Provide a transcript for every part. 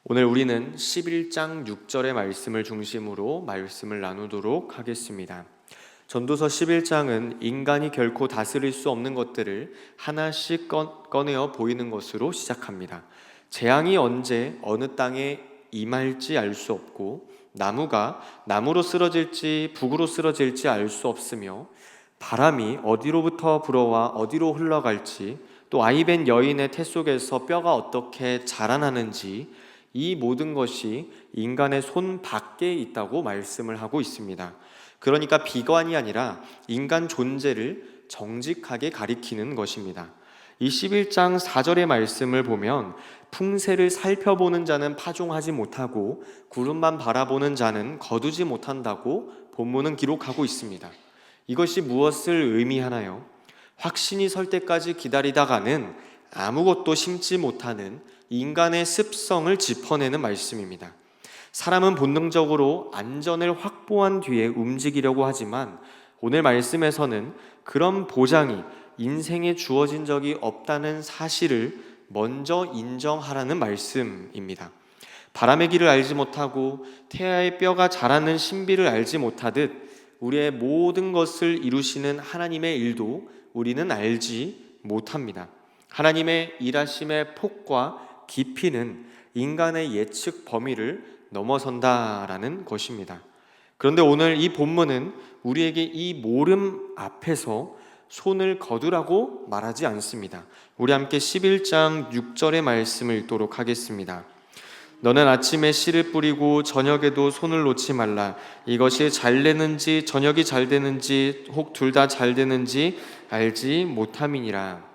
오늘 우리는 11장 6절의 말씀을 중심으로 말씀을 나누도록 하겠습니다. 전도서 11장은 인간이 결코 다스릴 수 없는 것들을 하나씩 꺼내어 보이는 것으로 시작합니다. 재앙이 언제 어느 땅에 임할지 알 수 없고, 나무가 나무로 쓰러질지 북으로 쓰러질지 알 수 없으며, 바람이 어디로부터 불어와 어디로 흘러갈지, 또 아이벤 여인의 태 속에서 뼈가 어떻게 자라나는지, 이 모든 것이 인간의 손 밖에 있다고 말씀을 하고 있습니다. 그러니까 비관이 아니라 인간 존재를 정직하게 가리키는 것입니다. 이 11장 4절의 말씀을 보면 풍세를 살펴보는 자는 파종하지 못하고 구름만 바라보는 자는 거두지 못한다고 본문은 기록하고 있습니다. 이것이 무엇을 의미하나요? 확신이 설 때까지 기다리다가는 아무것도 심지 못하는 인간의 습성을 짚어내는 말씀입니다. 사람은 본능적으로 안전을 확보한 뒤에 움직이려고 하지만 오늘 말씀에서는 그런 보장이 인생에 주어진 적이 없다는 사실을 먼저 인정하라는 말씀입니다. 바람의 길을 알지 못하고 태아의 뼈가 자라는 신비를 알지 못하듯 우리의 모든 것을 이루시는 하나님의 일도 우리는 알지 못합니다. 하나님의 일하심의 폭과 깊이는 인간의 예측 범위를 넘어선다라는 것입니다. 그런데 오늘 이 본문은 우리에게 이 모름 앞에서 손을 거두라고 말하지 않습니다. 우리 함께 11장 6절의 말씀을 읽도록 하겠습니다. 너는 아침에 씨를 뿌리고 저녁에도 손을 놓지 말라. 이것이 잘 되는지 저녁이 잘 되는지 혹 둘 다 잘 되는지 알지 못함이니라.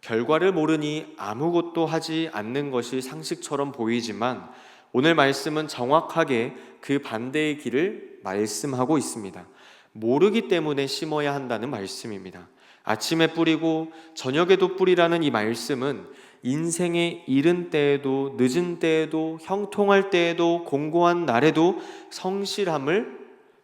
결과를 모르니 아무것도 하지 않는 것이 상식처럼 보이지만 오늘 말씀은 정확하게 그 반대의 길을 말씀하고 있습니다. 모르기 때문에 심어야 한다는 말씀입니다. 아침에 뿌리고 저녁에도 뿌리라는 이 말씀은 인생의 이른 때에도 늦은 때에도 형통할 때에도 공고한 날에도 성실함을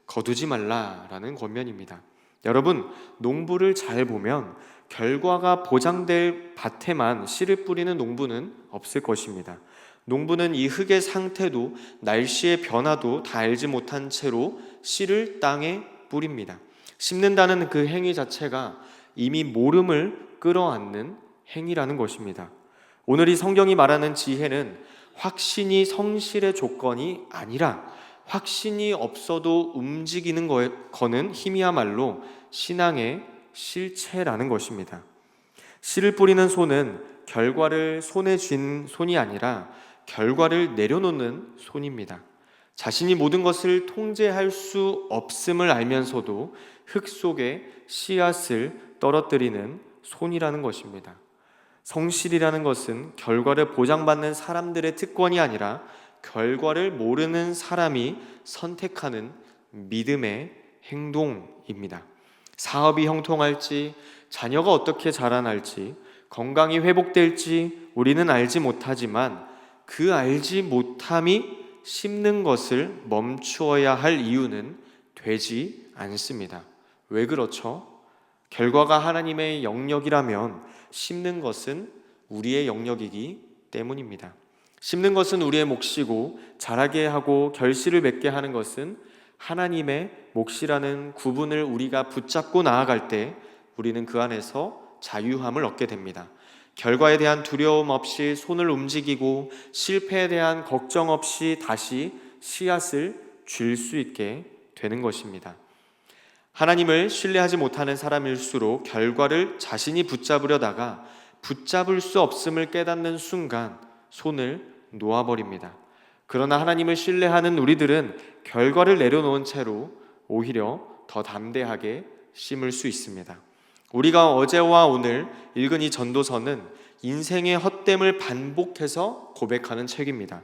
거두지 말라라는 권면입니다. 여러분, 농부를 잘 보면 결과가 보장될 밭에만 씨를 뿌리는 농부는 없을 것입니다. 농부는 이 흙의 상태도 날씨의 변화도 다 알지 못한 채로 씨를 땅에 뿌립니다. 심는다는 그 행위 자체가 이미 모름을 끌어안는 행위라는 것입니다. 오늘 이 성경이 말하는 지혜는 확신이 성실의 조건이 아니라 확신이 없어도 움직이는 거는 힘이야말로 신앙의 실체라는 것입니다. 씨를 뿌리는 손은 결과를 손에 쥔 손이 아니라 결과를 내려놓는 손입니다. 자신이 모든 것을 통제할 수 없음을 알면서도 흙 속에 씨앗을 떨어뜨리는 손이라는 것입니다. 성실이라는 것은 결과를 보장받는 사람들의 특권이 아니라 결과를 모르는 사람이 선택하는 믿음의 행동입니다. 사업이 형통할지, 자녀가 어떻게 자라날지, 건강이 회복될지 우리는 알지 못하지만 그 알지 못함이 심는 것을 멈추어야 할 이유는 되지 않습니다. 왜 그렇죠? 결과가 하나님의 영역이라면 심는 것은 우리의 영역이기 때문입니다. 심는 것은 우리의 몫이고 자라게 하고 결실을 맺게 하는 것은 하나님의 몫이라는 구분을 우리가 붙잡고 나아갈 때 우리는 그 안에서 자유함을 얻게 됩니다. 결과에 대한 두려움 없이 손을 움직이고 실패에 대한 걱정 없이 다시 씨앗을 줄 수 있게 되는 것입니다. 하나님을 신뢰하지 못하는 사람일수록 결과를 자신이 붙잡으려다가 붙잡을 수 없음을 깨닫는 순간 손을 놓아버립니다. 그러나 하나님을 신뢰하는 우리들은 결과를 내려놓은 채로 오히려 더 담대하게 심을 수 있습니다. 우리가 어제와 오늘 읽은 이 전도서는 인생의 헛됨을 반복해서 고백하는 책입니다.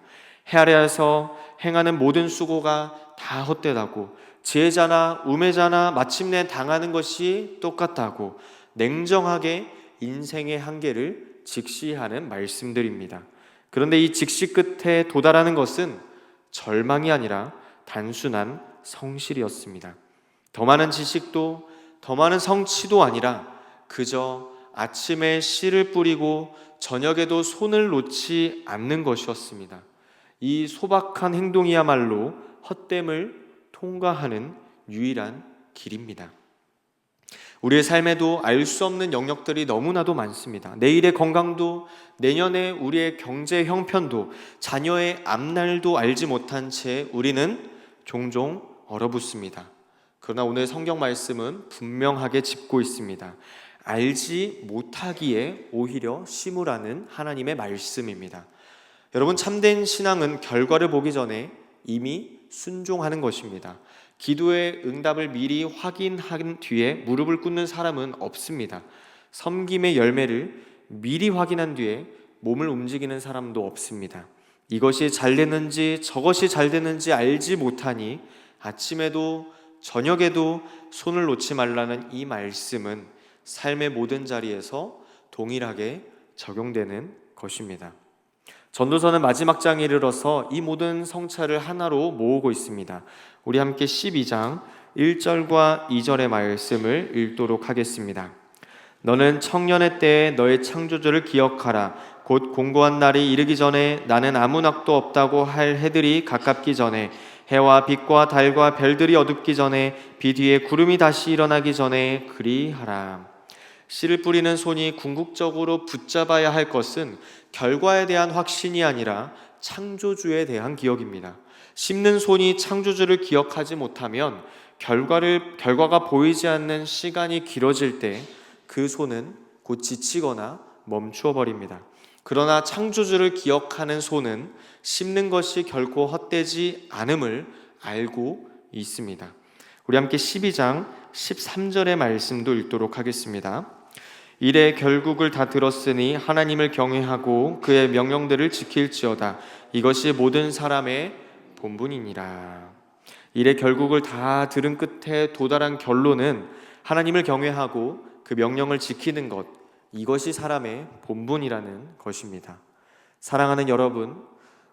해 아래에서 행하는 모든 수고가 다 헛되다고, 지혜자나 우매자나 마침내 당하는 것이 똑같다고 냉정하게 인생의 한계를 직시하는 말씀들입니다. 그런데 이 직시 끝에 도달하는 것은 절망이 아니라 단순한 성실이었습니다. 더 많은 지식도 더 많은 성취도 아니라 그저 아침에 씨를 뿌리고 저녁에도 손을 놓지 않는 것이었습니다. 이 소박한 행동이야말로 헛됨을 통과하는 유일한 길입니다. 우리의 삶에도 알 수 없는 영역들이 너무나도 많습니다. 내일의 건강도, 내년에 우리의 경제 형편도, 자녀의 앞날도 알지 못한 채 우리는 종종 얼어붙습니다. 그러나 오늘 성경 말씀은 분명하게 짚고 있습니다. 알지 못하기에 오히려 심으라는 하나님의 말씀입니다. 여러분, 참된 신앙은 결과를 보기 전에 이미 순종하는 것입니다. 기도의 응답을 미리 확인한 뒤에 무릎을 꿇는 사람은 없습니다. 섬김의 열매를 미리 확인한 뒤에 몸을 움직이는 사람도 없습니다. 이것이 잘 되는지 저것이 잘 되는지 알지 못하니 아침에도 저녁에도 손을 놓지 말라는 이 말씀은 삶의 모든 자리에서 동일하게 적용되는 것입니다. 전도서는 마지막 장에 이르러서 이 모든 성찰을 하나로 모으고 있습니다. 우리 함께 12장 1절과 2절의 말씀을 읽도록 하겠습니다. 너는 청년의 때에 너의 창조주를 기억하라. 곧 공고한 날이 이르기 전에 나는 아무 낙도 없다고 할 해들이 가깝기 전에, 해와 빛과 달과 별들이 어둡기 전에, 비 뒤에 구름이 다시 일어나기 전에 그리하라. 씨를 뿌리는 손이 궁극적으로 붙잡아야 할 것은 결과에 대한 확신이 아니라 창조주에 대한 기억입니다. 심는 손이 창조주를 기억하지 못하면 결과가 보이지 않는 시간이 길어질 때 그 손은 곧 지치거나 멈추어 버립니다. 그러나 창조주를 기억하는 손은 심는 것이 결코 헛되지 않음을 알고 있습니다. 우리 함께 12장 13절의 말씀도 읽도록 하겠습니다. 이래 결국을 다 들었으니 하나님을 경외하고 그의 명령들을 지킬지어다. 이것이 모든 사람의 본분이니라. 이래 결국을 다 들은 끝에 도달한 결론은 하나님을 경외하고 그 명령을 지키는 것, 이것이 사람의 본분이라는 것입니다. 사랑하는 여러분,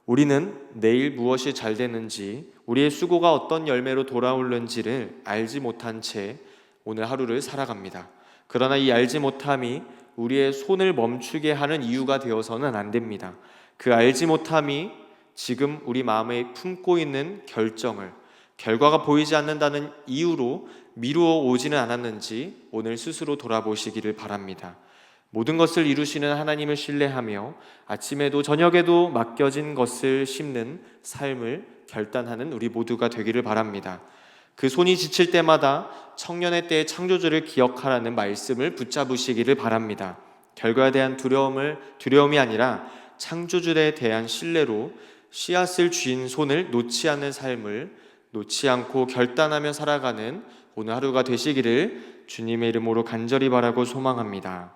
우리는 내일 무엇이 잘 되는지, 우리의 수고가 어떤 열매로 돌아오는지를 알지 못한 채 오늘 하루를 살아갑니다. 그러나 이 알지 못함이 우리의 손을 멈추게 하는 이유가 되어서는 안 됩니다. 그 알지 못함이 지금 우리 마음에 품고 있는 결정을 결과가 보이지 않는다는 이유로 미루어 오지는 않았는지 오늘 스스로 돌아보시기를 바랍니다. 모든 것을 이루시는 하나님을 신뢰하며 아침에도 저녁에도 맡겨진 것을 심는 삶을 결단하는 우리 모두가 되기를 바랍니다. 그 손이 지칠 때마다 청년의 때의 창조주를 기억하라는 말씀을 붙잡으시기를 바랍니다. 결과에 대한 두려움이 아니라 창조주에 대한 신뢰로 씨앗을 쥔 손을 놓지 않는 삶을 놓지 않고 결단하며 살아가는 오늘 하루가 되시기를 주님의 이름으로 간절히 바라고 소망합니다.